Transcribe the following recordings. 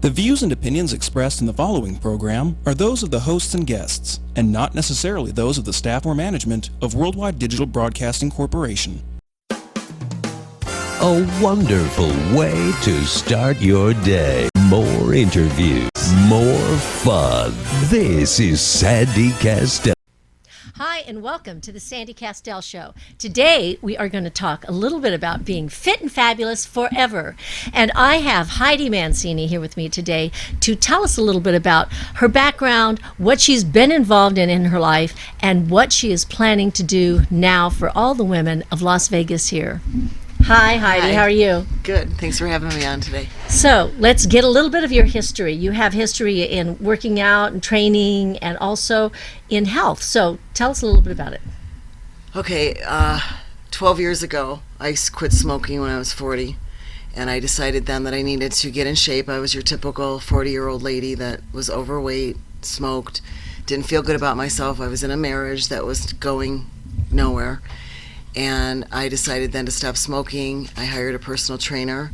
The views and opinions expressed in the following program are those of the hosts and guests, and not necessarily those of the staff or management of Worldwide Digital Broadcasting Corporation. A wonderful way to start your day. More interviews, more fun. This is Sandy Kastel. Hi, and welcome to the Sandy Kastel Show. Today, we are going to talk a little bit about being fit and fabulous forever. And I have Heidi Mancini here with me today to tell us a little bit about her background, what she's been involved in her life, and what she is planning to do now for all the women of Las Vegas here. Hi, Heidi. Hi. How are you? Good. Thanks for having me on today. So let's get a little bit of your history. You have history in working out and training and also in health. So tell us a little bit about it. Okay, 12 years ago, I quit smoking when I was 40, and I decided then that I needed to get in shape. I was your typical 40-year-old lady that was overweight, smoked, didn't feel good about myself. I was in a marriage that was going nowhere. And I decided then to stop smoking. I hired a personal trainer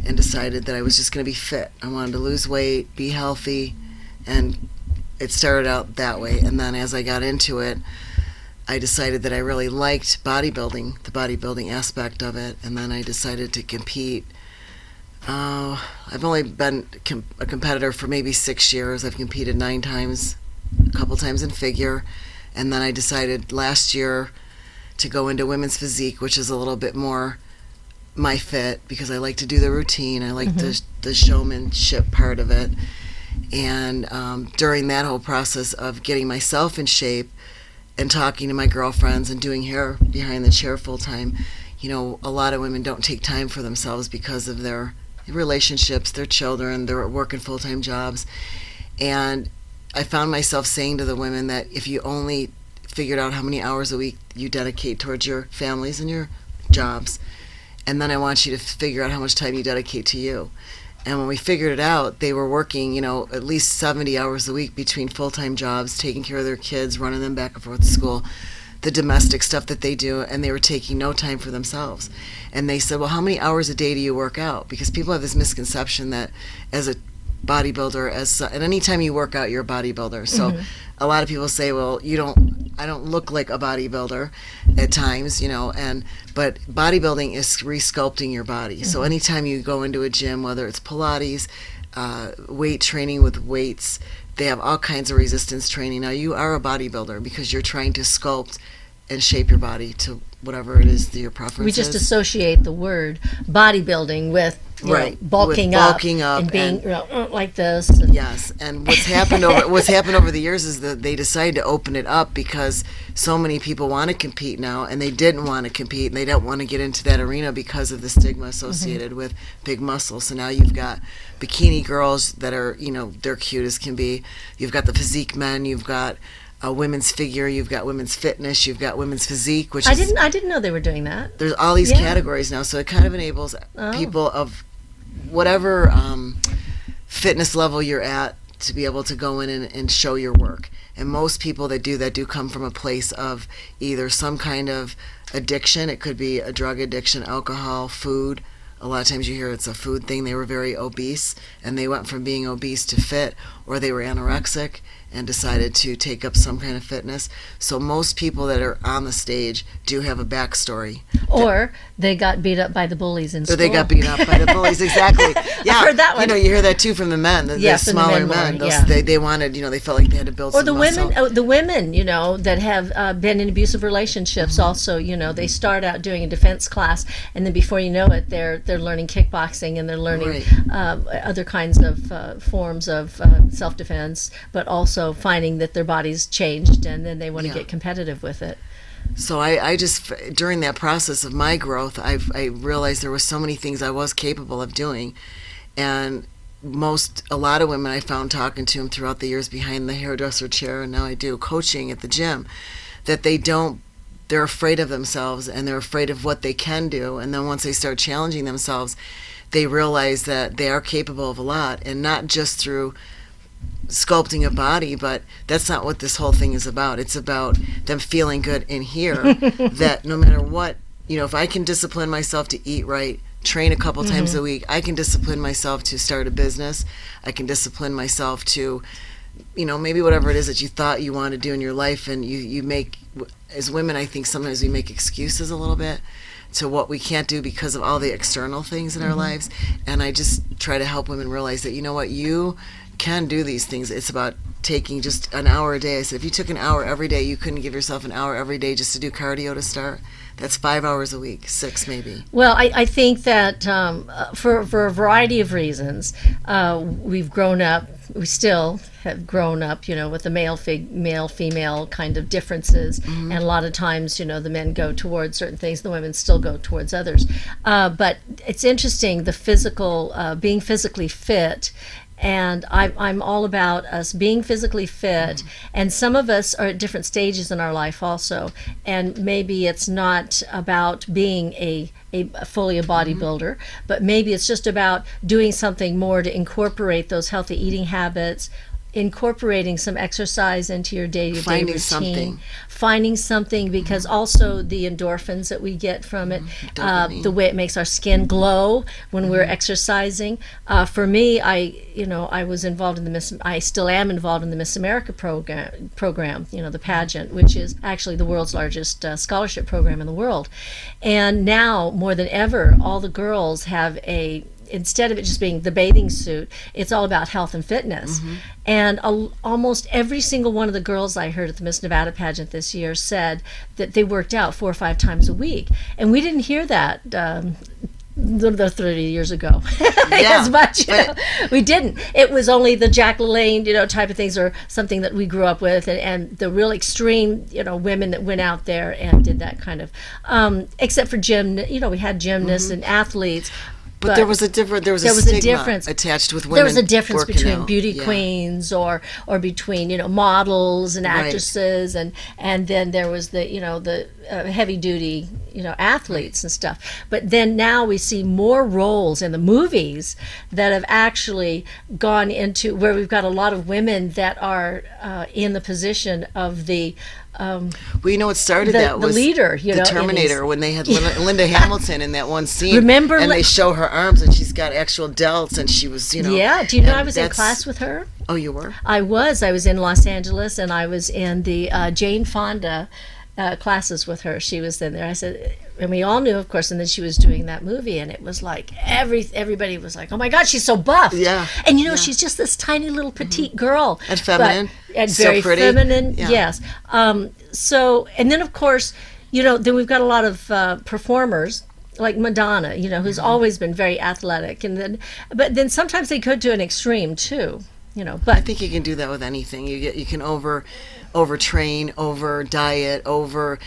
and decided that I was just going to be fit. I wanted to lose weight, be healthy, and it started out that way. And then as I got into it, I decided that I really liked bodybuilding, the bodybuilding aspect of it, and then I decided to compete. I've only been a competitor for maybe 6 years. I've competed 9 times, a couple times in figure, and then I decided last year to go into women's physique, which is a little bit more my fit because I like to do the routine. I like the showmanship part of it. And during that whole process of getting myself in shape and talking to my girlfriends and doing hair behind the chair full time, you know, a lot of women don't take time for themselves because of their relationships, their children, they're working full-time jobs. And I found myself saying to the women that if you only figured out how many hours a week you dedicate towards your families and your jobs, and then I want you to figure out how much time you dedicate to you. And when we figured it out, they were working, you know, at least 70 hours a week between full-time jobs, taking care of their kids, running them back and forth to school, the domestic stuff that they do, and they were taking no time for themselves. And they said, well, how many hours a day do you work out? Because people have this misconception that as a bodybuilder, and anytime you work out, you're a bodybuilder. So a lot of people say, well, I don't look like a bodybuilder at times, you know, but bodybuilding is resculpting your body. So anytime you go into a gym, whether it's Pilates, weight training with weights, they have all kinds of resistance training. Now you are a bodybuilder because you're trying to sculpt and shape your body to whatever it is that your preference is. We just associate the word bodybuilding with bulking up and being like this. Yes, and what's happened over the years is that they decided to open it up because so many people want to compete now, and they didn't want to compete, and they don't want to get into that arena because of the stigma associated with big muscles. So now you've got bikini girls that are, you know, they're cute as can be. You've got the physique men. You've got women's figure, you've got women's fitness, you've got women's physique, which I didn't know they were doing that. There's all these categories now, so it kind of enables people of whatever fitness level you're at to be able to go in and show your work. And most people that do come from a place of either some kind of addiction. It could be a drug addiction, alcohol, food. A lot of times you hear it's a food thing. They were very obese, and they went from being obese to fit, or they were anorexic and decided to take up some kind of fitness. So most people that are on the stage do have a backstory. Or they got beat up by the bullies in school. Or they got beat up by the bullies, exactly. Yeah, I've heard that one. You know, you hear that too from the men. The smaller men. They wanted, you know, they felt like they had to build some muscle. Or the women, you know, that have been in abusive relationships also, you know, they start out doing a defense class, and then before you know it, they're learning kickboxing, and they're learning other kinds of forms of self-defense, but also finding that their body's changed, and then they want to get competitive with it. So I just, during that process of my growth, I realized there were so many things I was capable of doing, and a lot of women I found talking to them throughout the years behind the hairdresser chair, and now I do coaching at the gym, that they're afraid of themselves, and they're afraid of what they can do, and then once they start challenging themselves, they realize that they are capable of a lot, and not just through sculpting a body, but that's not what this whole thing is about. It's about them feeling good in here, that no matter what, you know, if I can discipline myself to eat right, train a couple times a week. I can discipline myself to start a business. I can discipline myself to, maybe whatever it is that you thought you wanted to do in your life, and you make, as women, I think sometimes we make excuses a little bit to what we can't do because of all the external things in our lives. And I just try to help women realize that, you can do these things. It's about taking just an hour a day. I said, if you took an hour every day, you couldn't give yourself an hour every day just to do cardio to start. That's 5 hours a week, 6 maybe. Well, I think that for a variety of reasons, we've grown up, we still have grown up, with the male-female kind of differences. And a lot of times, the men go towards certain things, the women still go towards others. But it's interesting, the physical, being physically fit. And I'm all about us being physically fit, and some of us are at different stages in our life also, and maybe it's not about being fully a bodybuilder, but maybe it's just about doing something more to incorporate those healthy eating habits, incorporating some exercise into your day-to-day routine. Finding something, because also the endorphins that we get from it, the way it makes our skin glow when we're exercising. For me, I was involved in I still am involved in the Miss America program, the pageant, which is actually the world's largest scholarship program in the world. And now, more than ever, all the girls have instead of it just being the bathing suit, it's all about health and fitness. And almost every single one of the girls I heard at the Miss Nevada pageant this year said that they worked out 4 or 5 times a week. And we didn't hear that 30 years ago as much. We didn't. It was only the Jack LaLanne, type of things, or something that we grew up with, and the real extreme, women that went out there and did that kind of, except for we had gymnasts and athletes. But there was a stigma attached with women. There was a difference between out. beauty queens or between models and actresses, and then there was the heavy duty athletes and stuff. But then now we see more roles in the movies that have actually gone into where we've got a lot of women that are in the position of the what started that was the leader, the Terminator, when they had Linda Hamilton in that one scene. Remember, and they show her arms, and she's got actual delts, and she was, Yeah, do you know I was in class with her? Oh, you were? I was in Los Angeles, and I was in the Jane Fonda classes with her. She was in there. I said, and we all knew, of course, and then she was doing that movie, and it was like everybody was like, oh my God, she's so buff. Yeah. And she's just this tiny little petite girl. And feminine. And so very pretty. feminine, yes. So, and then of course, then we've got a lot of performers like Madonna, who's always been very athletic, but then sometimes they could to an extreme too, But I think you can do that with anything. You can overtrain, over diet, and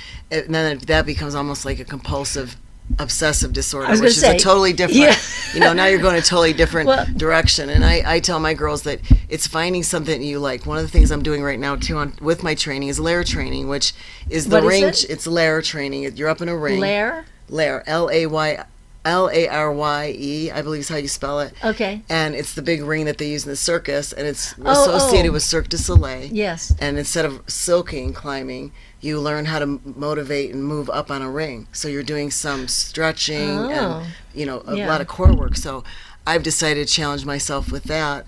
then that becomes almost like a compulsive obsessive disorder, which is a totally different, now you're going a totally different direction. And I tell my girls that it's finding something you like. One of the things I'm doing right now too with my training is layer training, which is the ring. It's layer training. You're up in a ring. Layer, Larye, I believe is how you spell it. Okay. And it's the big ring that they use in the circus, and it's associated with Cirque du Soleil. Yes. And instead of silking, climbing, you learn how to motivate and move up on a ring. So you're doing some stretching and a lot of core work. So I've decided to challenge myself with that,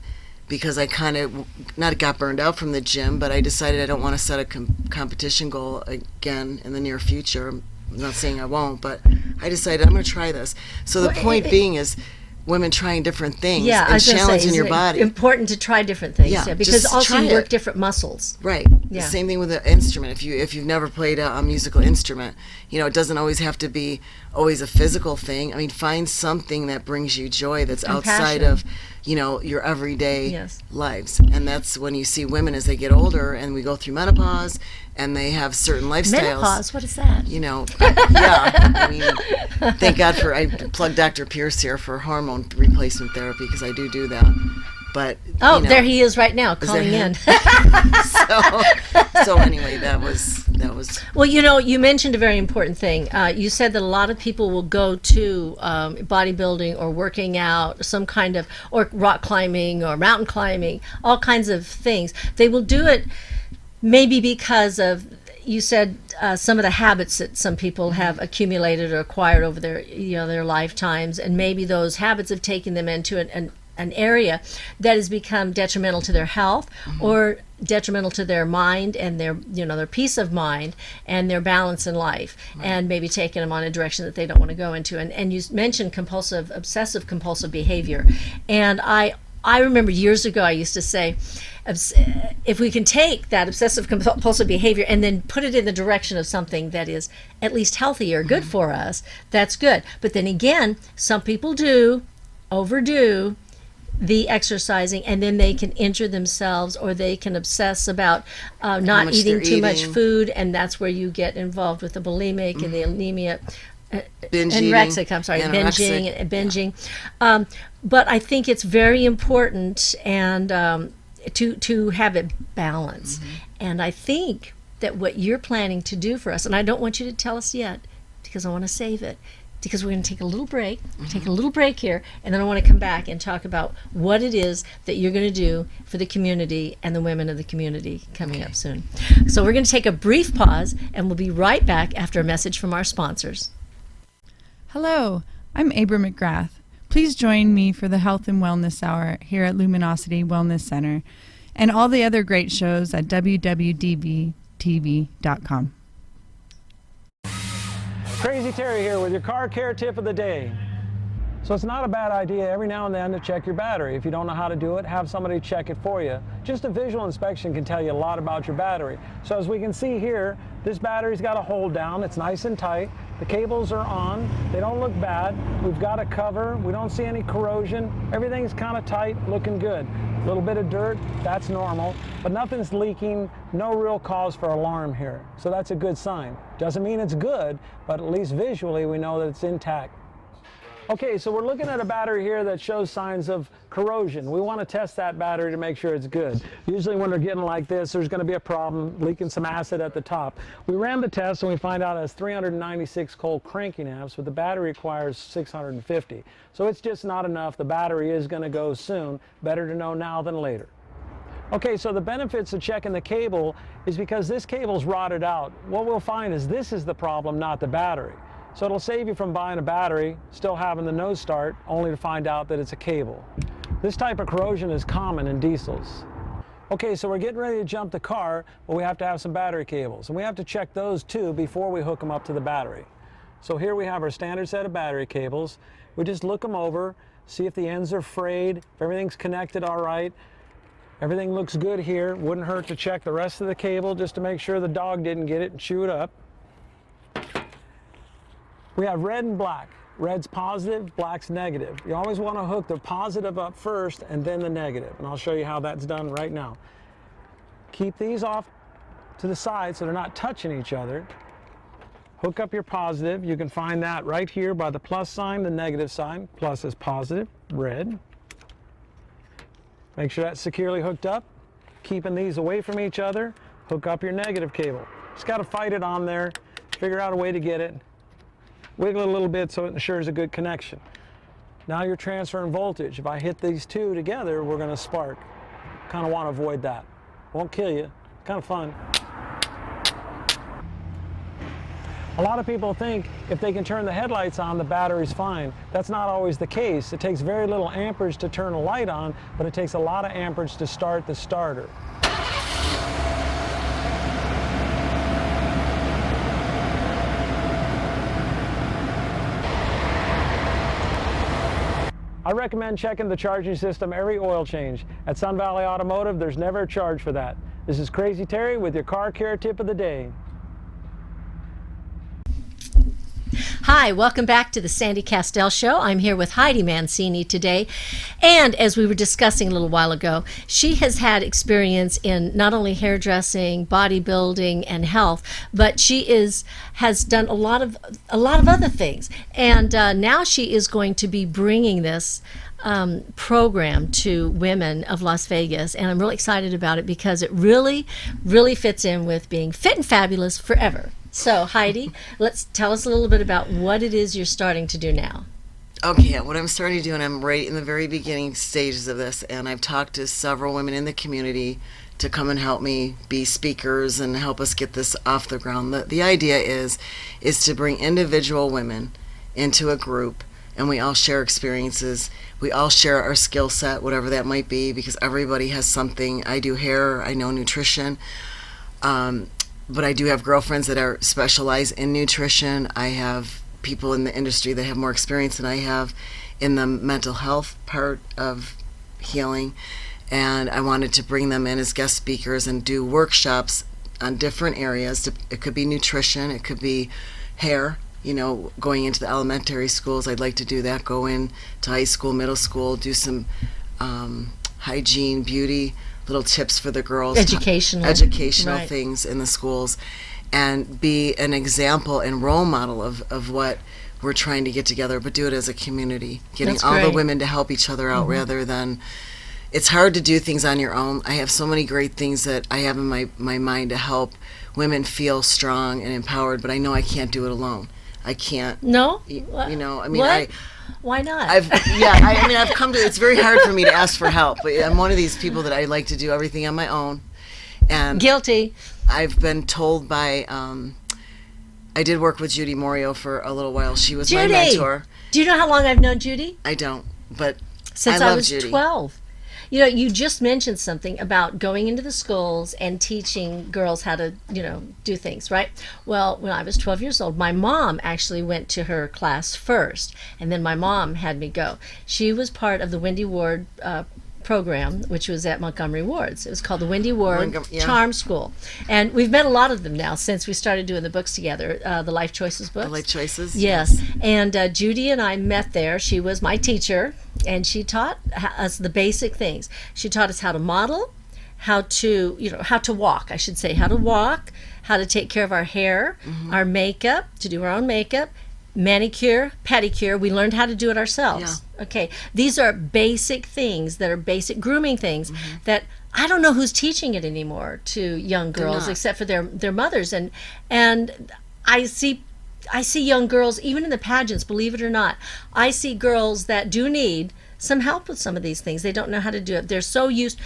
because I kind of not got burned out from the gym, but I decided I don't want to set a competition goal again in the near future. I'm not saying I won't, but I decided I'm going to try this. So the point being is women trying different things and challenging your body. Important to try different things, because also you work different muscles. Right. The same thing with an instrument. If you've never played a musical instrument, it doesn't always have to be always a physical thing. I mean, find something that brings you joy that's outside of your everyday lives. And that's when you see women as they get older and we go through menopause and they have certain lifestyles. Menopause, what is that? I mean, thank God I plug Dr. Pierce here for hormone replacement therapy, because I do that. But there he is right now calling in. so anyway, that was. Well, you mentioned a very important thing. You said that a lot of people will go to bodybuilding or working out, some kind of, or rock climbing or mountain climbing, all kinds of things. They will do it maybe because of you said some of the habits that some people have accumulated or acquired over their lifetimes, and maybe those habits have taken them into an area that has become detrimental to their health or detrimental to their mind and their peace of mind and their balance in life, and maybe taking them on a direction that they don't want to go into. And you mentioned obsessive compulsive behavior, and I remember years ago I used to say, if we can take that obsessive compulsive behavior and then put it in the direction of something that is at least healthy or good for us, that's good. But then again, some people overdo the exercising, and then they can injure themselves, or they can obsess about not eating too much food, and that's where you get involved with the bulimic and the anemia. Anorexic, binging. But I think it's very important and to have it balance. And I think that what you're planning to do for us, and I don't want you to tell us yet because I want to save it, because we're going to take a little break. Take a little break here, and then I want to come back and talk about what it is that you're going to do for the community and the women of the community coming up soon. So we're going to take a brief pause, and we'll be right back after a message from our sponsors. Hello, I'm Abra McGrath. Please join me for the Health and Wellness Hour here at Luminosity Wellness Center and all the other great shows at WWDBTV.com. Crazy Terry here with your car care tip of the day. So it's not a bad idea every now and then to check your battery. If you don't know how to do it, have somebody check it for you. Just a visual inspection can tell you a lot about your battery. So as we can see here, this battery's got a hold down. It's nice and tight. The cables are on. They don't look bad. We've got a cover. We don't see any corrosion. Everything's kind of tight, looking good. A little bit of dirt, that's normal, but nothing's leaking. No real cause for alarm here. So that's a good sign. Doesn't mean it's good, but at least visually we know that it's intact. Okay, so we're looking at a battery here that shows signs of corrosion. We want to test that battery to make sure it's good. Usually when they're getting like this, there's going to be a problem, leaking some acid at the top. We ran the test and we find out it has 396 cold cranking amps, but the battery requires 650. So it's just not enough. The battery is going to go soon. Better to know now than later. Okay, so the benefits of checking the cable is because this cable's rotted out. What we'll find is this is the problem, not the battery. So it'll save you from buying a battery, still having the no start, only to find out that it's a cable. This type of corrosion is common in diesels. Okay, so we're getting ready to jump the car, but we have to have some battery cables. And we have to check those too before we hook them up to the battery. So here we have our standard set of battery cables. We just look them over, see if the ends are frayed, if everything's connected all right. Everything looks good here. Wouldn't hurt to check the rest of the cable just to make sure the dog didn't get it and chew it up. We have red and black. Red's positive, black's negative. You always want to hook the positive up first and then the negative. And I'll show you how that's done right now. Keep these off to the side so they're not touching each other. Hook up your positive. You can find that right here by the plus sign, the negative sign. Plus is positive, red. Make sure that's securely hooked up. Keeping these away from each other. Hook up your negative cable. Just got to fight it on there. Figure out a way to get it. Wiggle it a little bit so it ensures a good connection. Now you're transferring voltage. If I hit these two together, we're going to spark. Kind of want to avoid that. Won't kill you. Kind of fun. A lot of people think if they can turn the headlights on, the battery's fine. That's not always the case. It takes very little amperage to turn a light on, but it takes a lot of amperage to start the starter. I recommend checking the charging system every oil change. At Sun Valley Automotive, there's never a charge for that. This is Crazy Terry with your car care tip of the day. Hi, welcome back to the Sandy Kastel Show. I'm here with Heidi Mancini today. And as we were discussing a little while ago, she has had experience in not only hairdressing, bodybuilding, and health, but she has done a lot of other things. And now she is going to be bringing this program to women of Las Vegas, and I'm really excited about it because it really, really fits in with being fit and fabulous forever. So Heidi, tell us a little bit about what it is you're starting to do now. Okay, what I'm starting to do, and I'm right in the very beginning stages of this, and I've talked to several women in the community to come and help me be speakers and help us get this off the ground. The idea is to bring individual women into a group, and we all share experiences. We all share our skill set, whatever that might be, because everybody has something. I do hair, I know nutrition, but I do have girlfriends that are specialized in nutrition. I have people in the industry that have more experience than I have in the mental health part of healing, and I wanted to bring them in as guest speakers and do workshops on different areas. It could be nutrition, it could be hair, going into the elementary schools. I'd like to do that, go in to high school, middle school, do some hygiene, beauty, little tips for the girls. Educational right. Things in the schools, and be an example and role model of what we're trying to get together, but do it as a community, getting That's all great. the women to help each other out rather than, it's hard to do things on your own. I have so many great things that I have in my mind to help women feel strong and empowered, but I know I can't do it alone. I can't. No? What? Why not? I've come to, it's very hard for me to ask for help, but I'm one of these people that I like to do everything on my own. And Guilty. I've been told by, I did work with Judy Morio for a little while. She was my mentor. Do you know how long I've known Judy? I don't, but Since I love I was Judy. 12. You just mentioned something about going into the schools and teaching girls how to, do things, right? Well, when I was 12 years old, my mom actually went to her class first, and then my mom had me go. She was part of the Wendy Ward program, which was at Montgomery Ward's. It was called the Wendy Ward Charm School. And we've met a lot of them now since we started doing the books together, the Life Choices books. The Life Choices? Yes. And Judy and I met there. She was my teacher, and she taught us the basic things. She taught us how to model, how to walk, I should say, how to walk, how to take care of our hair, our makeup, to do our own makeup, manicure, pedicure. We learned how to do it ourselves. Yeah. Okay, these are basic things that are basic grooming things that I don't know who's teaching it anymore to young girls except for their mothers. And I see young girls, even in the pageants, believe it or not, I see girls that do need some help with some of these things. They don't know how to do it. They're so used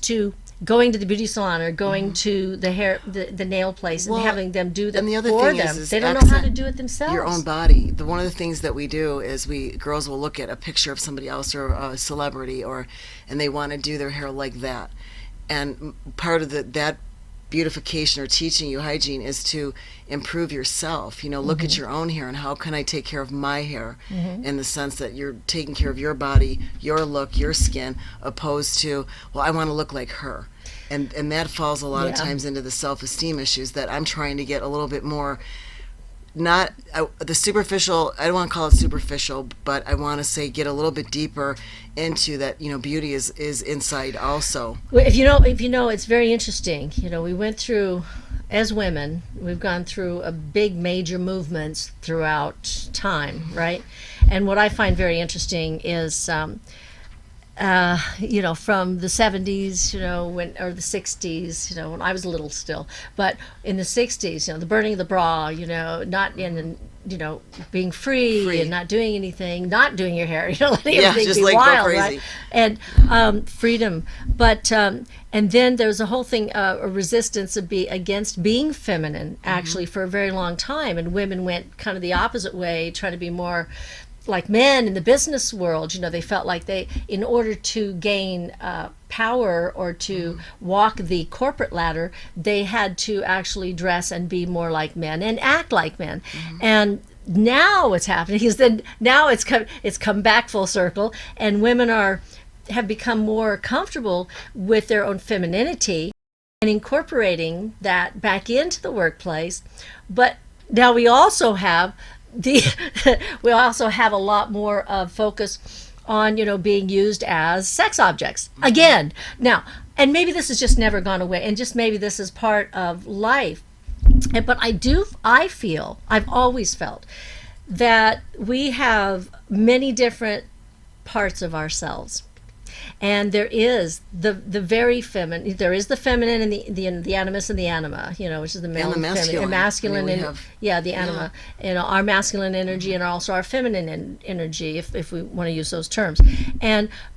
to going to the beauty salon or going to the hair, the nail place, and having them do that for them. They don't know how to do it themselves. Your own body. One of the things that we do is girls will look at a picture of somebody else or a celebrity, and they want to do their hair like that. And part of that beautification or teaching you hygiene is to improve yourself. Look at your own hair and how can I take care of my hair in the sense that you're taking care of your body, your look, your skin, opposed to, well, I want to look like her. And that falls a lot of times into the self-esteem issues that I'm trying to get a little bit more, the superficial, I don't want to call it superficial, but I want to say get a little bit deeper into that, beauty is inside also. Well, if you know, it's very interesting. We went through, as women, we've gone through a big major movements throughout time, right? And what I find very interesting is, from the 70s, or the 60s, when I was little still, but in the 60s, the burning of the bra, not in, being free and not doing anything, not doing your hair, letting everything just be like wild, go crazy. right? And freedom. But, and then there was a whole thing, a resistance against being feminine, actually, for a very long time. And women went kind of the opposite way, trying to be more like men in the business world. They felt like in order to gain power or to walk the corporate ladder, they had to actually dress and be more like men and act like men. And now what's happening is that now it's come back full circle, and women have become more comfortable with their own femininity and incorporating that back into the workplace. But now we also have a lot more of focus on being used as sex objects again now, and maybe this has just never gone away, and just maybe this is part of life. But I've always felt that we have many different parts of ourselves. And there is the very feminine. There is the feminine and the animus and the anima, which is the male and the masculine. And masculine, the anima. Our masculine energy and also our feminine energy, if we want to use those terms.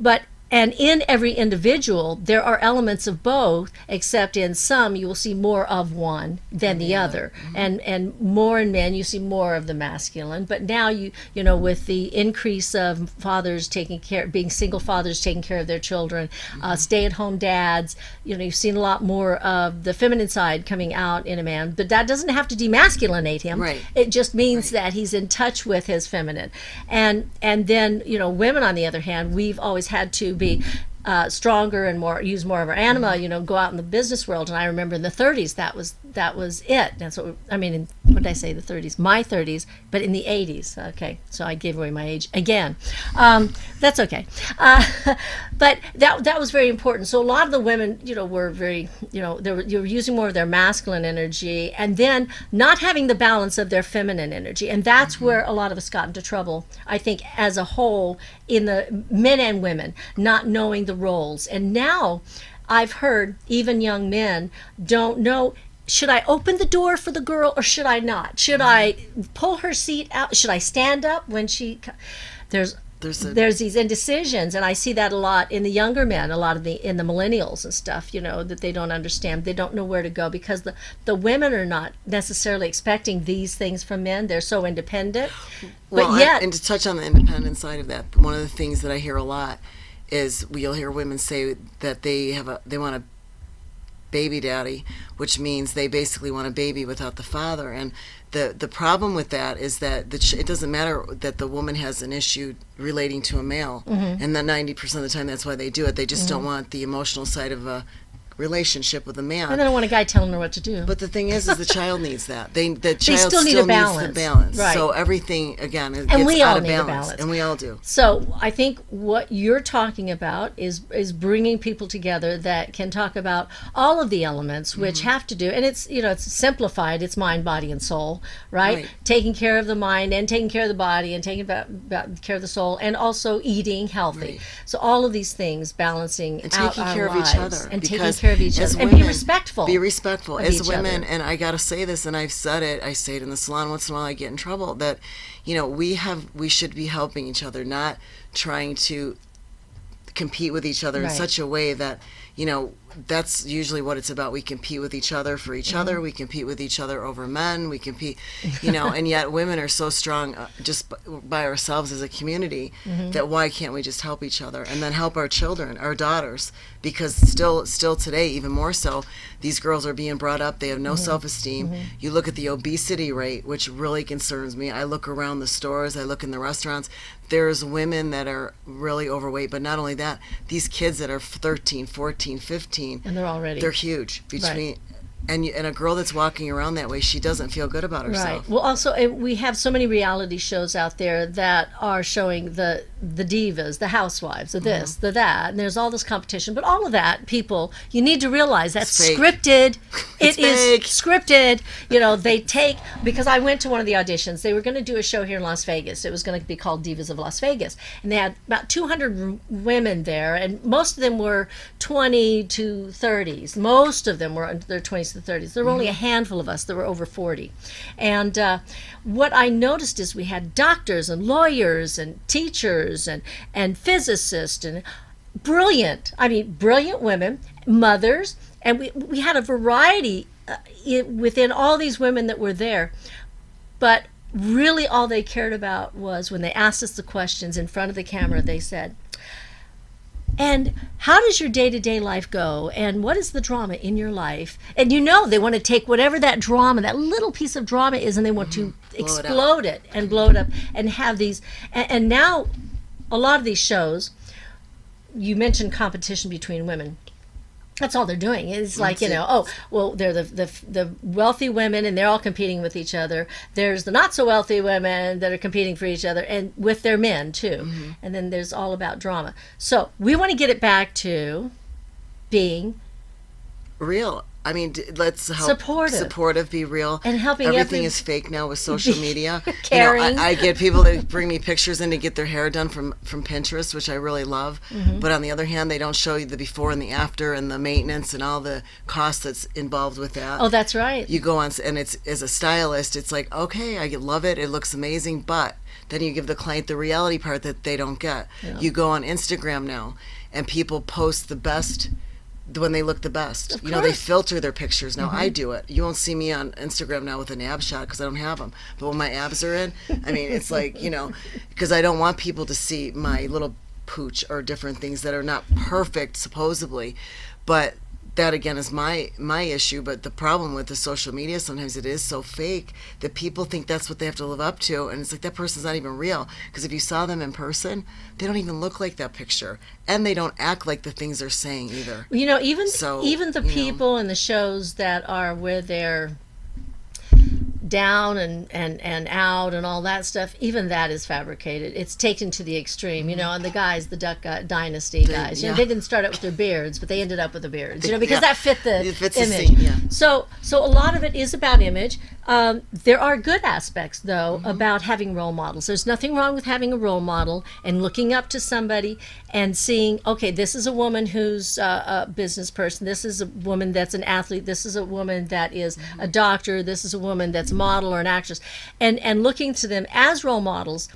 But And in every individual, there are elements of both, except in some you will see more of one than the other. And more in men, you see more of the masculine. But now you know, with the increase of fathers being single fathers taking care of their children, stay-at-home dads, you know, you've seen a lot more of the feminine side coming out in a man. But that doesn't have to demasculinate him. Right. It just means that he's in touch with his feminine. And then, you know, women on the other hand, we've always had to be stronger and use more of our anima, you know, go out in the business world. And I remember in the 30s that was it. That's what what did I say, the 30s? My 30s, but in the 80s. Okay, so I gave away my age again. That's okay. But that was very important. So a lot of the women, you know, were very, you know, you were using more of their masculine energy, and then not having the balance of their feminine energy, and that's where a lot of us got into trouble. I think as a whole, in the men and women, not knowing the roles. And now I've heard even young men don't know, should I open the door for the girl or should I not? Should I pull her seat out? Should I stand up when she... There's these indecisions, and I see that a lot in the younger men, in the millennials and stuff, you know, that they don't understand. They don't know where to go because the women are not necessarily expecting these things from men. They're so independent. Well, but yet... and to touch on the independent side of that, one of the things that I hear a lot is you'll hear women say that they want a baby daddy, which means they basically want a baby without the father. And the problem with that is that it doesn't matter that the woman has an issue relating to a male, and then 90% of the time that's why they do it. They just don't want the emotional side of a relationship with a man. And they don't want a guy telling her what to do. But the thing is the child needs that. The child still need a balance. needs the balance. Right. So everything, again, it And gets we out all of need a balance. balance. And we all do. So I think what you're talking about is bringing people together that can talk about all of the elements which have to do, and it's, you know, it's simplified, it's mind, body, and soul, right? Taking care of the mind and taking care of the body and taking about care of the soul, and also eating healthy. Right. So all of these things balancing And out taking our care of lives each other. and taking Because care of each as other and be women, respectful. Be respectful of as each women, other. and I gotta say this, and I've said it. I say it in the salon once in a while. I get in trouble that, you know, we should be helping each other, not trying to compete with each other in such a way that, you know, that's usually what it's about. We compete with each other for each other. We compete with each other over men. We compete, you know, and yet women are so strong just by ourselves as a community that why can't we just help each other and then help our children, our daughters? Because still today, even more so, these girls are being brought up. They have no self-esteem. You look at the obesity rate, which really concerns me. I look around the stores. I look in the restaurants. There's women that are really overweight, but not only that, these kids that are 13, 14, 15, and they're huge between and a girl that's walking around that way, she doesn't feel good about herself. Right. Well, also we have so many reality shows out there that are showing the divas, the housewives, the this, the that, and there's all this competition. But all of that, people, you need to realize that's It's fake. scripted. It's It is fake. scripted. You know, because I went to one of the auditions. They were going to do a show here in Las Vegas. It was going to be called Divas of Las Vegas, and they had about 200 women there, and most of them were 20 to 30s. Most of them were in their 20s to 30s. There were only a handful of us that were over 40. And what I noticed is we had doctors and lawyers and teachers and physicists and brilliant women, mothers, and we had a variety within all these women that were there. But really all they cared about was when they asked us the questions in front of the camera, they said, and how does your day-to-day life go? And what is the drama in your life? And you know, they want to take whatever that drama, that little piece of drama is, and they want to explode it and blow it up and have these. And now, a lot of these shows, you mentioned competition between women. That's all they're doing. It's like, you know, oh, well, they're the wealthy women and they're all competing with each other. There's the not so wealthy women that are competing for each other and with their men too. And then there's all about drama. So we want to get it back to being real. I mean, let's help supportive, be real. And helping everything is fake now with social media. Caring. You know, I get people that bring me pictures in to get their hair done from Pinterest, which I really love. But on the other hand, they don't show you the before and the after and the maintenance and all the cost that's involved with that. Oh, that's right. You go on, and it's, as a stylist, it's like, okay, I love it. It looks amazing, but then you give the client the reality part that they don't get. Yeah. You go on Instagram now, and people post the best when they look the best. Of You know, they course. filter their pictures. Now, I do it. You won't see me on Instagram now with an ab shot because I don't have them. But when my abs are in, I mean, it's like, you know, because I don't want people to see my little pooch or different things that are not perfect, supposedly. But that, again, is my issue. But the problem with the social media, sometimes it is so fake that people think that's what they have to live up to. And it's like, that person's not even real. Because if you saw them in person, they don't even look like that picture. And they don't act like the things they're saying either. You know, even So, even the you know. people in the shows that are where they're down and out and all that stuff, even that is fabricated. It's taken to the extreme, you know. And the guys, the Duck Dynasty guys, you know, yeah. they didn't start out with their beards, but they ended up with the beards, you know, because Yeah. that fit the It fits the image. scene, yeah. So a lot of it is about image. There are good aspects, though, about having role models. There's nothing wrong with having a role model and looking up to somebody and seeing, okay, this is a woman who's a business person. This is a woman that's an athlete. This is a woman that is a doctor. This is a woman that's a model or an actress. And looking to them as role models.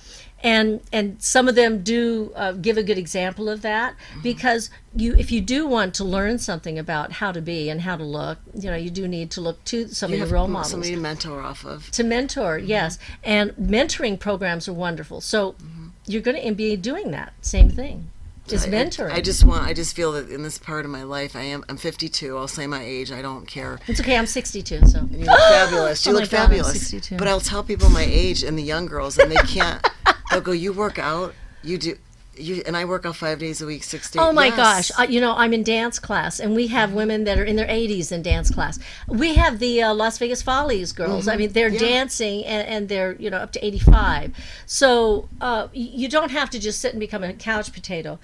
And some of them do give a good example of that, because if you do want to learn something about how to be and how to look, you know, you do need to look to some You of have your role models. somebody to mentor off of. To mentor, yes. And mentoring programs are wonderful. So you're going to be doing that same thing. Is mentoring. I just feel that in this part of my life, I'm 52. I'll say my age. I don't care. It's okay. I'm 62, so. And you look fabulous. You Oh my look God, I'm fabulous. 62. But I'll tell people my age and the young girls, and they can't. They'll go, "You work out? You do?" And I work out 5 days a week, 6 days. Oh my Yes. gosh! You know, I'm in dance class, and we have women that are in their 80s in dance class. We have the Las Vegas Follies girls. I mean, they're Yeah. dancing, and they're, you know, up to 85. So you don't have to just sit and become a couch potato.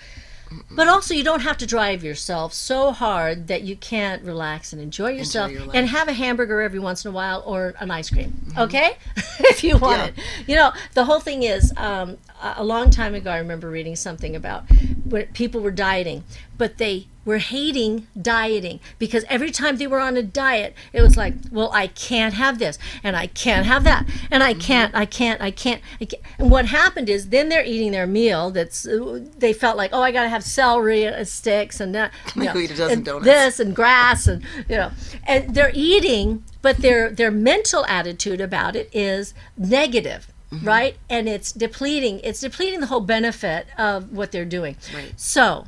But also, you don't have to drive yourself so hard that you can't relax and enjoy yourself your life. and have a hamburger every once in a while or an ice cream, okay? If you want Yeah. it. You know, the whole thing is, a long time ago, I remember reading something about when people were dieting, but they were hating dieting because every time they were on a diet, it was like, well, I can't have this, and I can't have that, and I can't. And what happened is then they're eating their meal they felt like, oh, I got to have celery sticks and that, you Like know, we eat a dozen and donuts. this and grass, and, you know, and they're eating, but their mental attitude about it is negative. Right? And it's depleting the whole benefit of what they're doing. Right. So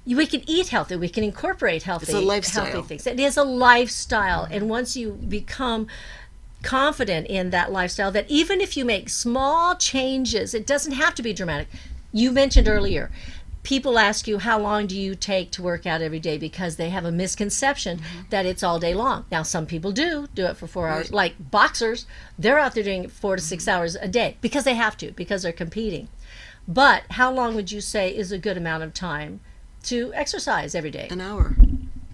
we can eat healthy, we can incorporate healthy, It's a lifestyle. healthy things. It is a lifestyle. And once you become confident in that lifestyle, that even if you make small changes, it doesn't have to be dramatic. You mentioned earlier, people ask you, how long do you take to work out every day, because they have a misconception that it's all day long. Now, some people do it for 4 hours. Right. Like boxers, they're out there doing 4 to 6 hours a day because they have to, because they're competing. But how long would you say is a good amount of time to exercise every day? An hour,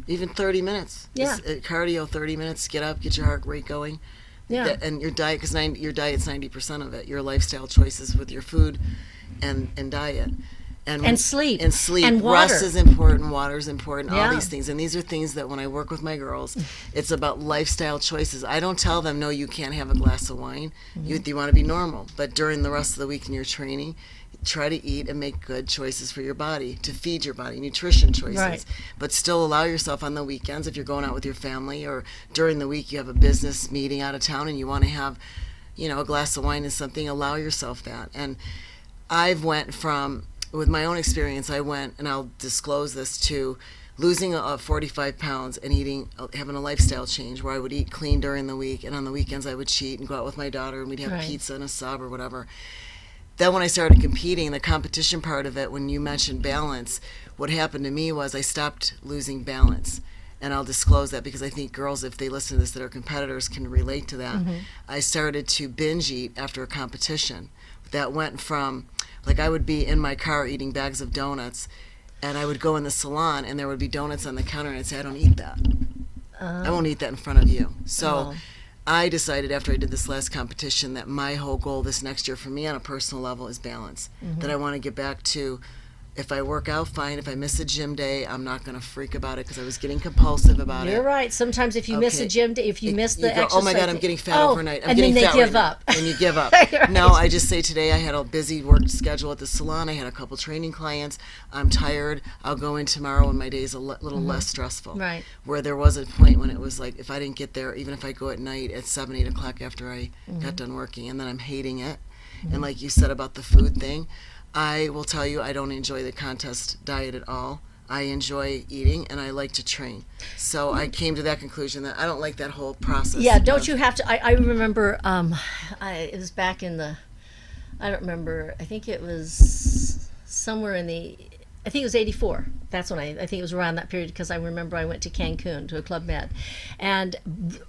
even 30 minutes. Yeah. Cardio, 30 minutes. Get up, get your heart rate going. Yeah. And your diet, because your diet's 90% of it. Your lifestyle choices with your food and diet. And sleep. And sleep. And water. Rest is important. Water is important. Yeah. All these things. And these are things that when I work with my girls, it's about lifestyle choices. I don't tell them, no, you can't have a glass of wine. You want to be normal. But during the rest of the week in your training, try to eat and make good choices for your body, to feed your body, nutrition choices. Right. But still allow yourself on the weekends, if you're going out with your family, or during the week you have a business meeting out of town and you want to have, you know, a glass of wine and something, allow yourself that. And I've went from, with my own experience, I went, and I'll disclose this, to losing 45 pounds and having a lifestyle change where I would eat clean during the week, and on the weekends I would cheat and go out with my daughter and we'd have Right. pizza and a sub or whatever. Then when I started competing, the competition part of it, when you mentioned balance, what happened to me was I stopped losing balance. And I'll disclose that because I think girls, if they listen to this that are competitors, can relate to that. I started to binge eat after a competition. That went from, like, I would be in my car eating bags of donuts, and I would go in the salon and there would be donuts on the counter, and I'd say, I don't eat that. I won't eat that in front of you. So I decided after I did this last competition that my whole goal this next year for me on a personal level is balance. That I want to get back to If I work out, fine. If I miss a gym day, I'm not going to freak about it because I was getting compulsive about it. You're right. Sometimes if you miss a gym day, if you miss the exercise, oh my God, I'm getting fat overnight. I'm and getting then they fat give right up. Now. And you give up. Right. No, I just say today I had a busy work schedule at the salon. I had a couple training clients. I'm tired. I'll go in tomorrow when my day's a little less stressful. Right. Where there was a point when it was like, if I didn't get there, even if I go at night at 7, 8 o'clock after I got done working, and then I'm hating it. And like you said about the food thing, I will tell you I don't enjoy the contest diet at all. I enjoy eating and I like to train. So I came to that conclusion that I don't like that whole process. Yeah, don't you have to? I remember it was back in the, I don't remember, I think it was somewhere in the, I think it was 84. That's when I think it was around that period because I remember I went to Cancun to a Club Med. And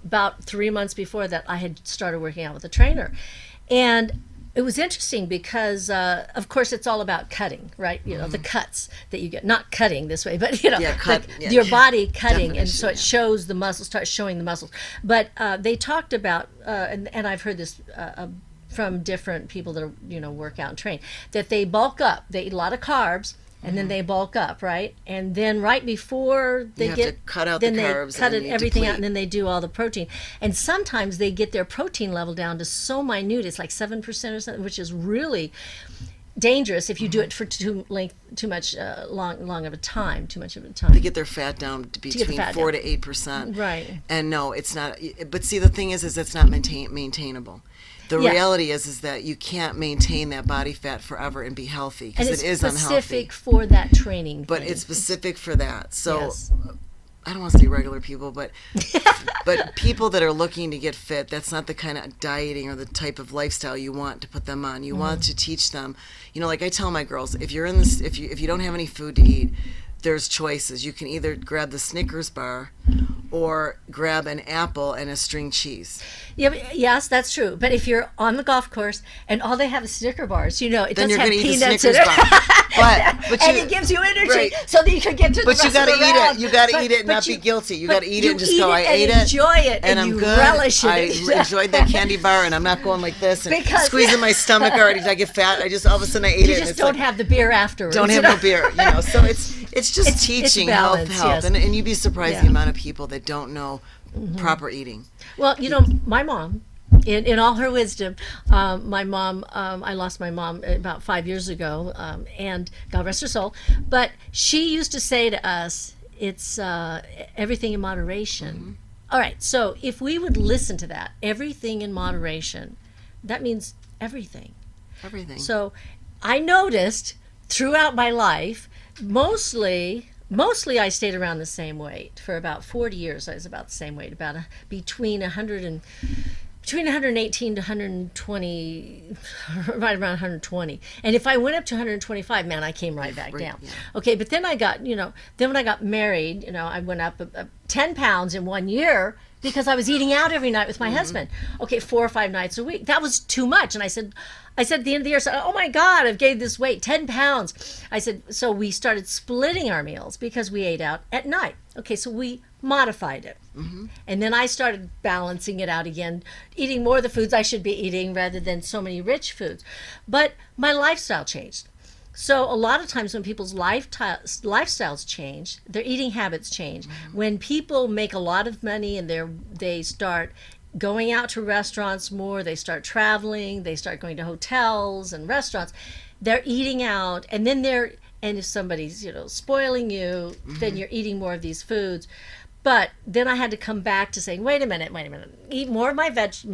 about 3 months before that, I had started working out with a trainer. And it was interesting because, of course, it's all about cutting, right? You know, the cuts that you get, not cutting this way, but, you know, your body cutting. And so it shows the muscles, starts showing the muscles. But they talked about, and I've heard this from different people that, work out and train, that they bulk up. They eat a lot of carbs. And then they bulk up, right? And then right before they to cut out the carbs, they cut everything deplete. out, and then they do all the protein. And sometimes they get their protein level down to so minute, it's like 7% or something, which is really dangerous if you do it for too much long of a time, too much of a time. To get their fat down to between 4 to 8%. Right. And no, it's not. But see, the thing is it's not maintainable. The reality is that you can't maintain that body fat forever and be healthy because it is unhealthy. And it's specific for that training. But it's specific for that. So yes. I don't want to say regular people, but people that are looking to get fit, that's not the kind of dieting or the type of lifestyle you want to put them on. You want to teach them, like I tell my girls, if you're in this, if you don't have any food to eat, there's choices. You can either grab the Snickers bar or grab an apple and a string cheese. Yeah, yes, that's true. But if you're on the golf course and all they have is Snicker bars, it then does you're have gonna eat the peanuts in Snickers it. bar. But and it gives you energy right. so that you can get to the But rest you gotta of the eat round. it. You gotta eat it and not be guilty. You gotta eat it and just go, I ate it. Enjoy it. And I'm you good. relish it. I enjoyed that candy bar and I'm not going like this and Because- squeezing my stomach already. I get fat. I just all of a sudden I ate You it. just and it's don't like, have the beer afterwards. don't have no beer. So it's just teaching balance, health. yes. And you'd be surprised Yeah. the amount of people that don't know proper eating. Well, my mom, in all her wisdom, my mom, I lost my mom about 5 years ago, and God rest her soul, but she used to say to us, it's everything in moderation. All right, so if we would listen to that, everything in moderation, that means everything. Everything. So I noticed throughout my life, mostly I stayed around the same weight. For about 40 years, I was about the same weight, between 118 to 120, right around 120. And if I went up to 125, man, I came right back down. Yeah. Okay, but then I got, then when I got married, I went up 10 pounds in 1 year because I was eating out every night with my husband. Okay, 4 or 5 nights a week. That was too much. And I said at the end of the year, oh my God, I've gained this weight, 10 pounds. I said, so we started splitting our meals because we ate out at night. Okay, so we modified it. And then I started balancing it out again, eating more of the foods I should be eating rather than so many rich foods. But my lifestyle changed. So a lot of times when people's lifestyles change, their eating habits change. When people make a lot of money and they start going out to restaurants more, they start traveling, they start going to hotels and restaurants, they're eating out, and then and if somebody's spoiling you, then you're eating more of these foods. But then I had to come back to saying, wait a minute, eat more of my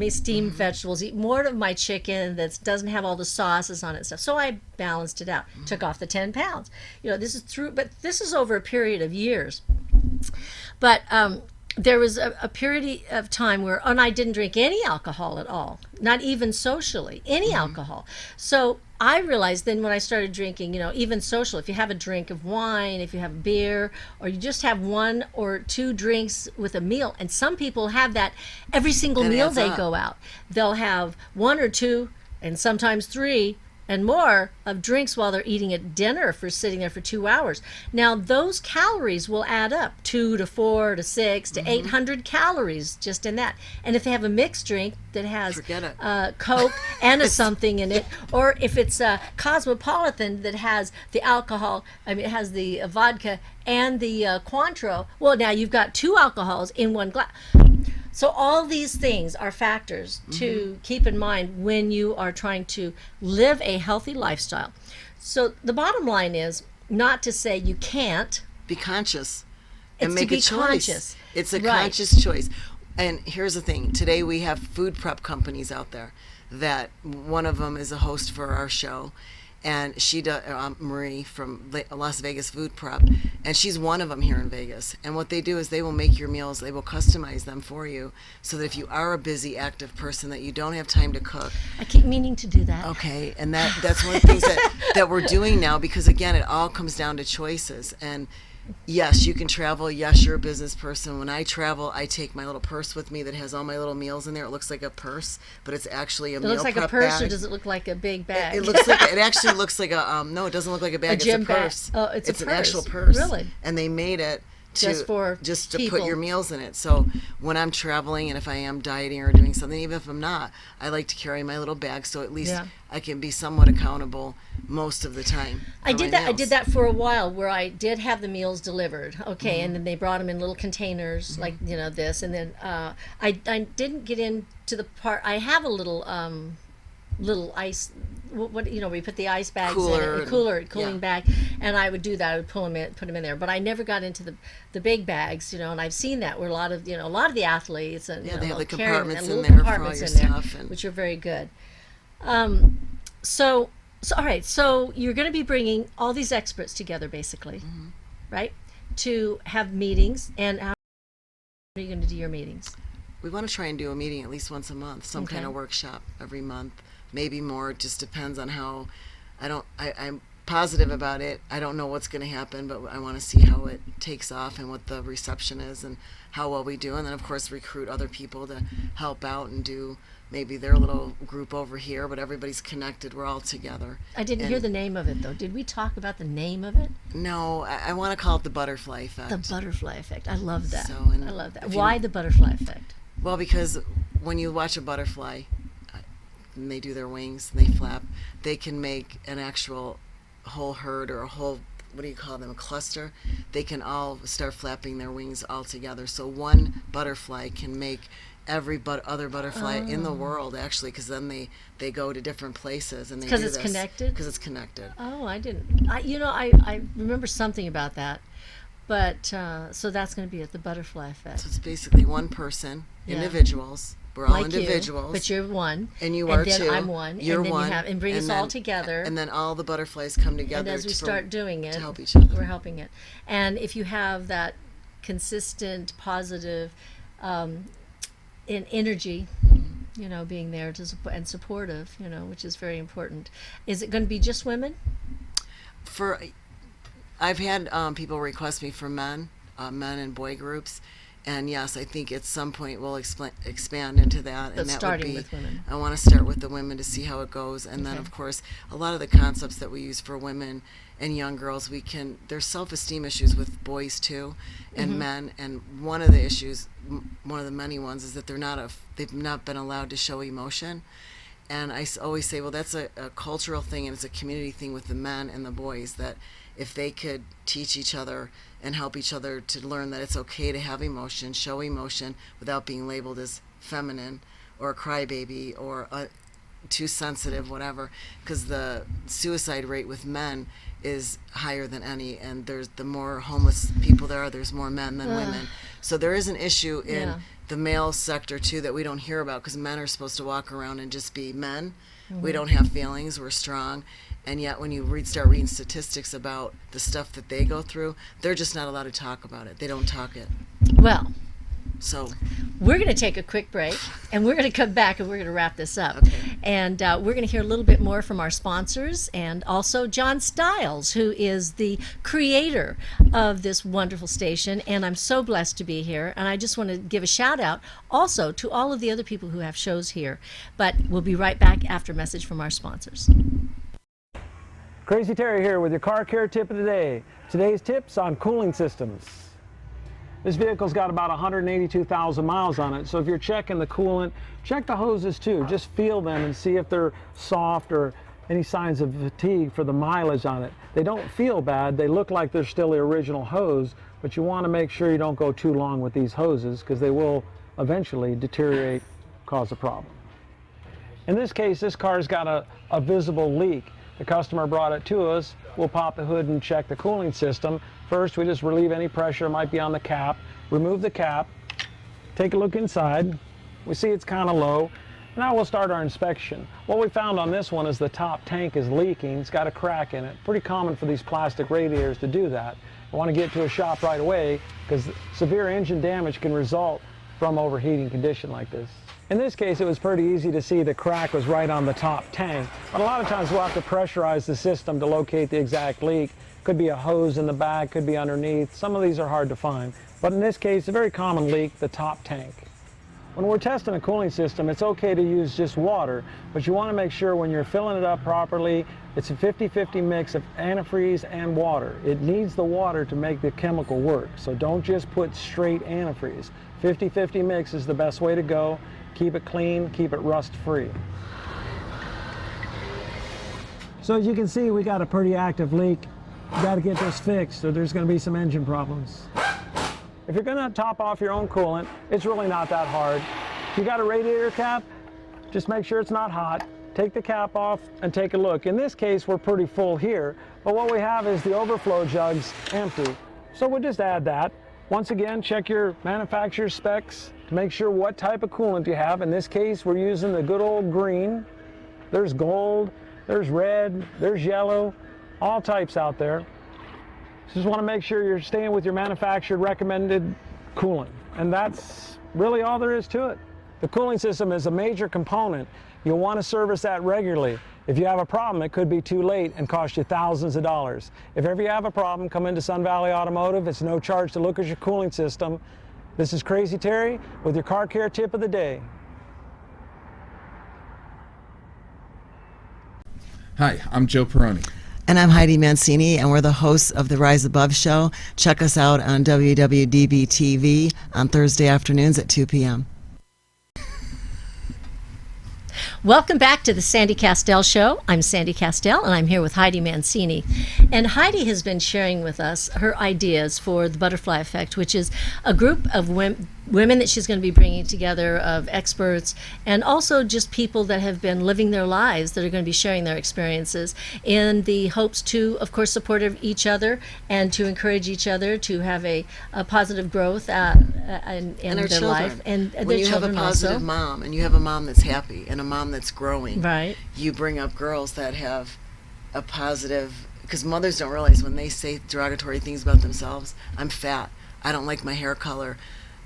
steamed vegetables, eat more of my chicken that doesn't have all the sauces on it and stuff. So I balanced it out, took off the 10 pounds. This is over a period of years. But there was a period of time where, and I didn't drink any alcohol at all, not even socially, any alcohol. So I realized then when I started drinking, even social, if you have a drink of wine, if you have beer, or you just have 1 or 2 drinks with a meal, and some people have that every single meal they go out. They'll have 1 or 2 and sometimes 3 and more of drinks while they're eating at dinner for sitting there for 2 hours. Now, those calories will add up 2 to 4 to 6 to 800 calories just in that. And if they have a mixed drink that has Forget it. Coke and a something in it, or if it's a Cosmopolitan that has the alcohol, it has the vodka and the Cointreau, well, now you've got 2 alcohols in one glass. So all these things are factors to keep in mind when you are trying to live a healthy lifestyle. So the bottom line is not to say you can't. Be conscious It's and to make be a choice. conscious. It's a Right. conscious choice. And here's the thing. Today we have food prep companies out there that one of them is a host for our show. And she does, Marie from Las Vegas Food Prep, and she's one of them here in Vegas. And what they do is they will make your meals, they will customize them for you, so that if you are a busy, active person that you don't have time to cook. I keep meaning to do that. Okay, and that's one of the things that we're doing now, because again, it all comes down to choices. And yes, you can travel. Yes, you're a business person. When I travel, I take my little purse with me that has all my little meals in there. It looks like a purse, but it's actually a meal It looks like a prep purse, bag. or does it look like a big bag? It looks like it actually looks like a no. It doesn't look like a bag. gym it's a bag. purse. Oh, it's a an purse. actual purse. Really? And they made it Just for to people. put your meals in it. So when I'm traveling and if I am dieting or doing something, even if I'm not, I like to carry my little bag so at least Yeah. I can be somewhat accountable most of the time. I for did my that. I meals. did that for a while, where I did have the meals delivered. Okay, and then they brought them in little containers, like this, and then I didn't get into the part. I have a little ice. What we put the ice bags Cooler in it, cooling yeah. bag, and I would do that. I would put them in there, but I never got into the big bags, and I've seen that where a lot of the athletes and Yeah, they have the carry them, compartments and in little there for all compartments your in there, stuff and- which are very good. So all right, so you're going to be bringing all these experts together, basically, right, to have meetings. And how are you going to do your meetings? We want to try and do a meeting at least once a month, some kind Okay. of workshop every month, maybe more. It just depends on how. I'm positive about it. I don't know what's going to happen, but I want to see how it takes off and what the reception is and how well we do. And then, of course, recruit other people to help out and do maybe their little group over here, but everybody's connected. We're all together. I didn't hear the name of it, though. Did we talk about the name of it? No, I want to call it the butterfly effect. The butterfly effect. I love that. So, and I love that. if you- Why the butterfly effect? Well, because when you watch a butterfly, and they do their wings and they flap, they can make an actual whole herd or a whole, what do you call them, a cluster. They can all start flapping their wings all together. So one butterfly can make every other butterfly in the world, actually, because then they go to different places and they 'Cause do it's this. connected? Because it's connected. Oh, I didn't. I remember something about that. But so that's going to be it, the butterfly effect. So it's basically one person, Yeah. individuals. We're all Like individuals. you, but you're one. And you and are then too. I'm one. You're and then one. You have, and bring us all together. And then all the butterflies come together. And as we start doing it, to help each other. we're helping it. And if you have that consistent, positive in energy, being there to support and supportive, which is very important. Is it going to be just women? I've had people request me for men and boy groups, and yes, I think at some point we'll expand into that. But And that starting would be, with women. I want to start with the women to see how it goes, and then Okay. of course a lot of the concepts that we use for women and young girls, there's self-esteem issues with boys too, and Mm-hmm. men. And one of the issues, one of the many ones, is that they've not been allowed to show emotion. And I always say, well, that's a cultural thing, and it's a community thing with the men and the boys, that if they could teach each other and help each other to learn that it's okay to have emotion, show emotion without being labeled as feminine or a crybaby or too sensitive, whatever, because the suicide rate with men is higher than any, and the more homeless people there's more men than women. So there is an issue in Yeah. the male sector too that we don't hear about, because men are supposed to walk around and just be men. Mm-hmm. We don't have feelings, we're strong, and yet when you start reading statistics about the stuff that they go through, they're just not allowed to talk about it. They don't talk it. Well, So we're going to take a quick break, and we're going to come back and we're going to wrap this up. Okay. And we're going to hear a little bit more from our sponsors, and also John Stiles, who is the creator of this wonderful station. And I'm so blessed to be here. And I just want to give a shout out also to all of the other people who have shows here. But we'll be right back after a message from our sponsors. Crazy Terry here with your car care tip of the day. Today's tips on cooling systems. This vehicle's got about 182,000 miles on it, so if you're checking the coolant, check the hoses too. Just feel them and see if they're soft or any signs of fatigue for the mileage on it. They don't feel bad, they look like they're still the original hose, but you want to make sure you don't go too long with these hoses because they will eventually deteriorate, cause a problem. In this case, this car's got a visible leak. The customer brought it to us. We'll pop the hood and check the cooling system. First, we just relieve any pressure that might be on the cap, remove the cap, take a look inside. We see it's kind of low. Now we'll start our inspection. What we found on this one is the top tank is leaking. It's got a crack in it. Pretty common for these plastic radiators to do that. I want to get to a shop right away because severe engine damage can result from overheating condition like this. In this case, it was pretty easy to see the crack was right on the top tank, but a lot of times we'll have to pressurize the system to locate the exact leak. Could be a hose in the back, could be underneath. Some of these are hard to find, but in this case, a very common leak, the top tank. When we're testing a cooling system, it's okay to use just water, but you want to make sure when you're filling it up properly, it's a 50-50 mix of antifreeze and water. It needs the water to make the chemical work, so don't just put straight antifreeze. 50-50 mix is the best way to go. Keep it clean, keep it rust-free. So as you can see, we got a pretty active leak. You got to get this fixed or there's going to be some engine problems. If you're going to top off your own coolant, it's really not that hard. If you got a radiator cap, just make sure it's not hot. Take the cap off and take a look. In this case, we're pretty full here, but what we have is the overflow jugs empty. So we'll just add that. Once again, check your manufacturer's specs to make sure what type of coolant you have. In this case, we're using the good old green. There's gold, there's red, there's yellow, all types out there. Just want to make sure you're staying with your manufacturer recommended coolant. And that's really all there is to it. The cooling system is a major component. You'll want to service that regularly. If you have a problem, it could be too late and cost you thousands of dollars. If ever you have a problem, come into Sun Valley Automotive. It's no charge to look at your cooling system. This is Crazy Terry with your car care tip of the day. Hi, I'm Joe Peroni. And I'm Heidi Mancini, and we're the hosts of the Rise Above show. Check us out on WWDB.TV on Thursday afternoons at 2 p.m. Welcome back to the Sandy Kastel Show. I'm Sandy Kastel, and I'm here with Heidi Mancini. And Heidi has been sharing with us her ideas for the Butterfly Effect, which is a group of women that she's going to be bringing together, of experts and also just people that have been living their lives that are going to be sharing their experiences in the hopes to, of course, support each other and to encourage each other to have a positive growth in their children. life. And when their you have a children positive also. mom and you have a mom that's happy and a mom that's growing, Right. you bring up girls that have a positive, because mothers don't realize when they say derogatory things about themselves, I'm fat, I don't like my hair color,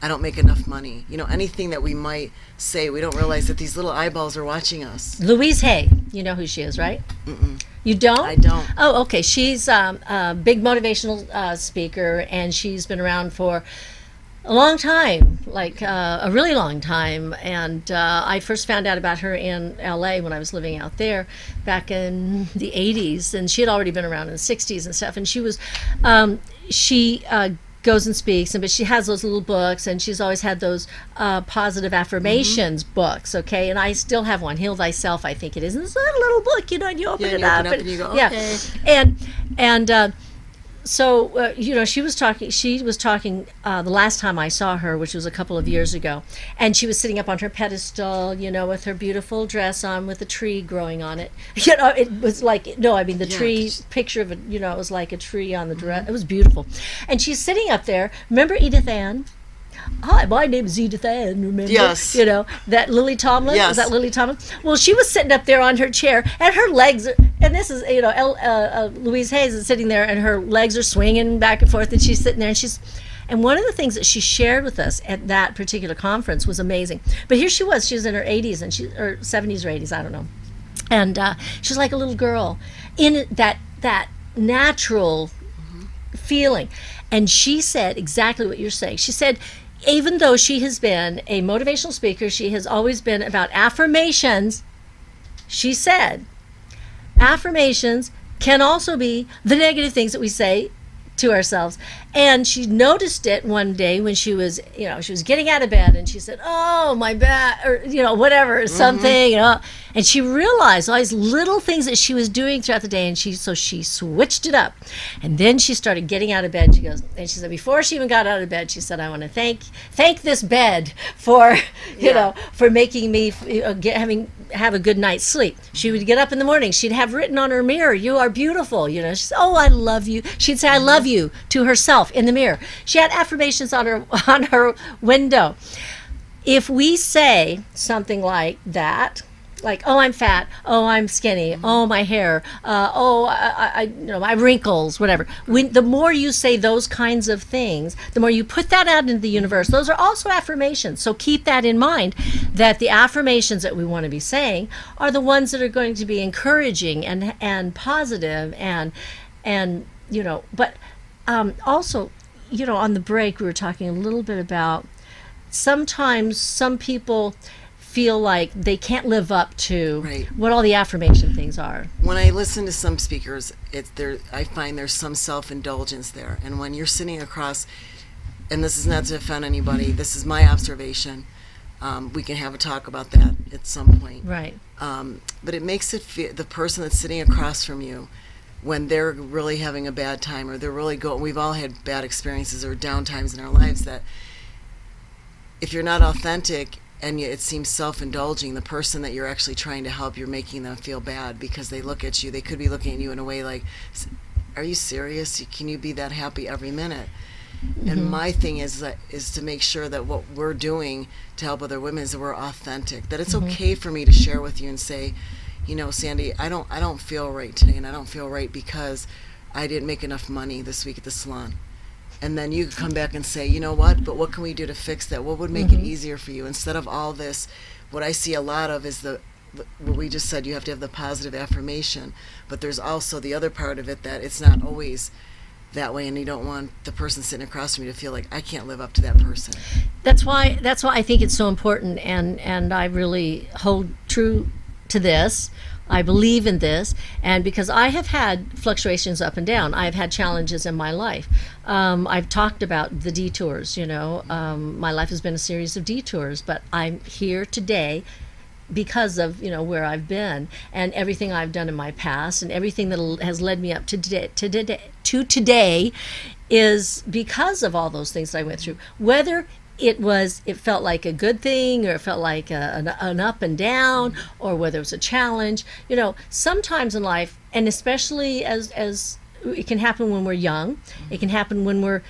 I don't make enough money. You know, anything that we might say, we don't realize that these little eyeballs are watching us. Louise Hay, you know who she is, right? Mm-mm. You don't? I don't. Oh, okay. She's a big motivational speaker, and she's been around for a long time, like a really long time. And I first found out about her in LA when I was living out there back in the 80s, and she had already been around in the 60s and stuff. And she was, goes and speaks, but she has those little books, and she's always had those positive affirmations books, okay? And I still have one, Heal Thyself, I think it is. And it's a little book, you know, and you open it up. And you go, yeah. okay. And so, you know, she was talking the last time I saw her, which was a couple of years ago, and she was sitting up on her pedestal, you know, with her beautiful dress on with a tree growing on it. You know, it was like, no, I mean, the tree picture of it, you know, it was like a tree on the dress. It was beautiful. And she's sitting up there. Remember Edith Ann? Hi, my name is Edith Ann, remember? Yes. You know, that Lily Tomlin? Yes. Was that Lily Tomlin? Well, she was sitting up there on her chair, and her legs are, and this is, you know, Louise Hayes is sitting there, and her legs are swinging back and forth, and she's sitting there, and one of the things that she shared with us at that particular conference was amazing. But here she was in her 80s, or 70s or 80s, I don't know. And she was like a little girl in that natural feeling. And she said exactly what you're saying. She said, even though she has been a motivational speaker, she has always been about affirmations. She said, affirmations can also be the negative things that we say to ourselves. And she noticed it one day when she was getting out of bed, and she said, "Oh, my back," or whatever, something, and she realized all these little things that she was doing throughout the day, and she switched it up. And then she started getting out of bed. She said, before she even got out of bed, she said, "I want to thank this bed for for making me have a good night's sleep." She would get up in the morning, she'd have written on her mirror, "You are beautiful." She said, "Oh, I love you." She'd say, "I love you" to herself in the mirror. She had affirmations on her window. If we say something like that, like, "Oh, I'm fat," "Oh, I'm skinny," "Oh, my hair," "Oh, my wrinkles," whatever. The more you say those kinds of things, the more you put that out into the universe. Those are also affirmations. So keep that in mind, that the affirmations that we want to be saying are the ones that are going to be encouraging and positive but also, on the break, we were talking a little bit about sometimes some people feel like they can't live up to what all the affirmation things are. When I listen to some speakers, I find there's some self-indulgence there. And when you're sitting across, and this is not to offend anybody, this is my observation. We can have a talk about that at some point. Right. But it makes it feel, the person that's sitting across from you, when they're really having a bad time, or they're really we've all had bad experiences or down times in our lives, that if you're not authentic and it seems self-indulging, the person that you're actually trying to help, you're making them feel bad because they look at you. They could be looking at you in a way like, "Are you serious? Can you be that happy every minute?" Mm-hmm. And my thing is to make sure that what we're doing to help other women is that we're authentic, that it's okay for me to share with you and say, "Sandy, I don't feel right today, and I don't feel right because I didn't make enough money this week at the salon." And then you come back and say, "You know what? But what can we do to fix that? What would make it easier for you?" Instead of all this, what I see a lot of is what we just said. You have to have the positive affirmation, but there's also the other part of it, that it's not always that way, and you don't want the person sitting across from you to feel like, "I can't live up to that person." That's why I think it's so important, and I really hold true to this. I believe in this, and because I have had fluctuations up and down, I've had challenges in my life. I've talked about the detours, my life has been a series of detours, but I'm here today because of where I've been and everything I've done in my past, and everything that has led me up to today is because of all those things that I went through. Whether it felt like a good thing, or it felt like an up and down, or whether it was a challenge. Sometimes in life, and especially as it can happen when we're young, it can happen when we're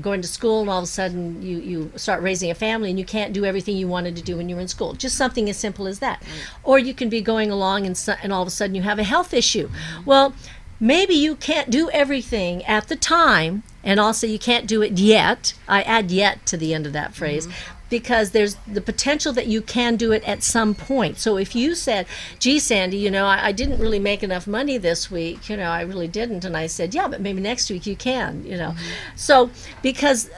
going to school, and all of a sudden you start raising a family and you can't do everything you wanted to do when you were in school. Just something as simple as that. Or you can be going along and all of a sudden you have a health issue. Well, maybe you can't do everything at the time, and also you can't do it yet. I add "yet" to the end of that phrase, because there's the potential that you can do it at some point. So if you said, "Gee, Sandy, I didn't really make enough money this week, I really didn't," and I said, "Yeah, but maybe next week you can," So because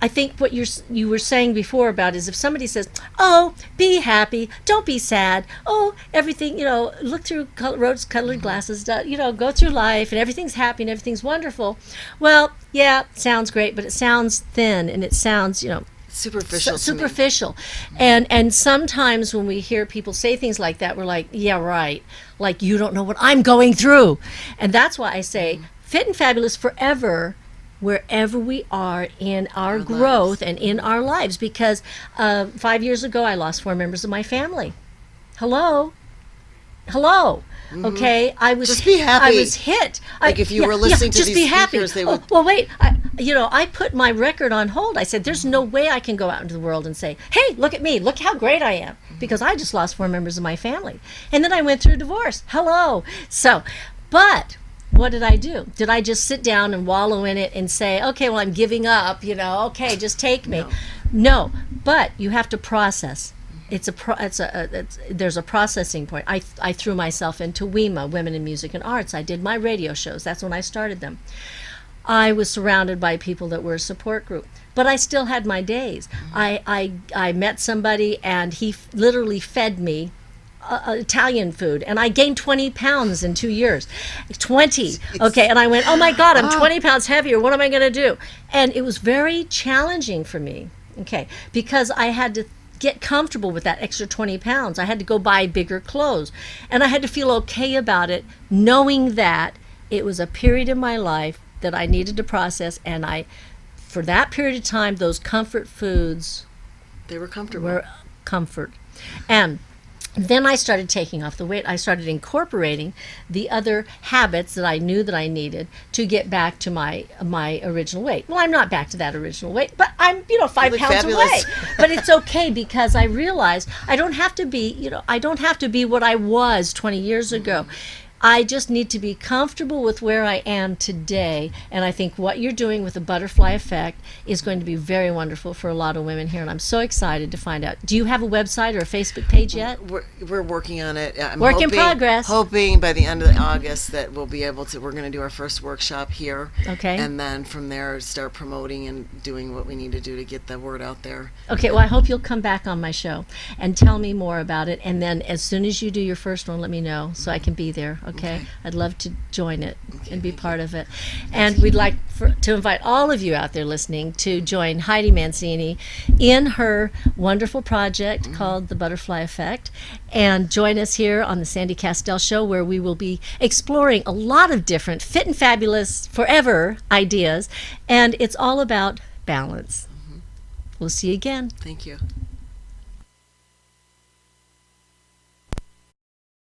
I think what you were saying before about is, if somebody says, "Oh, be happy, don't be sad, oh, everything, look through rose-colored glasses, go through life and everything's happy and everything's wonderful." Well, yeah, sounds great, but it sounds thin, and it sounds, superficial. Superficial. And sometimes when we hear people say things like that, we're like, "Yeah, right. Like, you don't know what I'm going through." And that's why I say, fit and fabulous forever, wherever we are in our growth and in our lives. Because 5 years ago, I lost 4 members of my family. Hello. Okay, I was just be happy. I was hit. If you were listening to just these be happy. speakers, they would. Well, wait. I put my record on hold. I said, "There's no way I can go out into the world and say, 'Hey, look at me. Look how great I am,' because I just lost 4 members of my family, and then I went through a divorce. Hello. So, but what did I do? Did I just sit down and wallow in it and say, 'Okay, well, I'm giving up, okay, just take me'?" No, but you have to process. There's a processing point. I threw myself into WEMA, Women in Music and Arts. I did my radio shows. That's when I started them. I was surrounded by people that were a support group, but I still had my days. I met somebody, and he literally fed me Italian food, and I gained 20 pounds in 2 years. 20. Okay, and I went, oh my God, I'm 20 pounds heavier. What am I going to do? And it was very challenging for me, okay, because I had to get comfortable with that extra 20 pounds. I had to go buy bigger clothes, and I had to feel okay about it, knowing that it was a period in my life that I needed to process, and for that period of time, those comfort foods, They were comfortable. were comfort. And then I started taking off the weight. I started incorporating the other habits that I knew that I needed to get back to my original weight. Well, I'm not back to that original weight, but I'm 5 look pounds fabulous. away. But it's okay, because I realized I don't have to be what I was 20 years ago. I just need to be comfortable with where I am today, and I think what you're doing with the butterfly effect is going to be very wonderful for a lot of women here, and I'm so excited to find out. Do you have a website or a Facebook page yet? We're working on it. I'm Work in progress. Hoping by the end of August that we'll be able to. We're going to do our first workshop here. Okay. And then from there start promoting and doing what we need to do to get the word out there. Okay, well, I hope you'll come back on my show and tell me more about it, and then as soon as you do your first one, let me know so I can be there. Okay. I'd love to join it and be part of it. And we'd like to invite all of you out there listening to join Heidi Mancini in her wonderful project called The Butterfly Effect, and join us here on the Sandy Kastel Show, where we will be exploring a lot of different fit and fabulous forever ideas, and it's all about balance. We'll see you again. Thank you.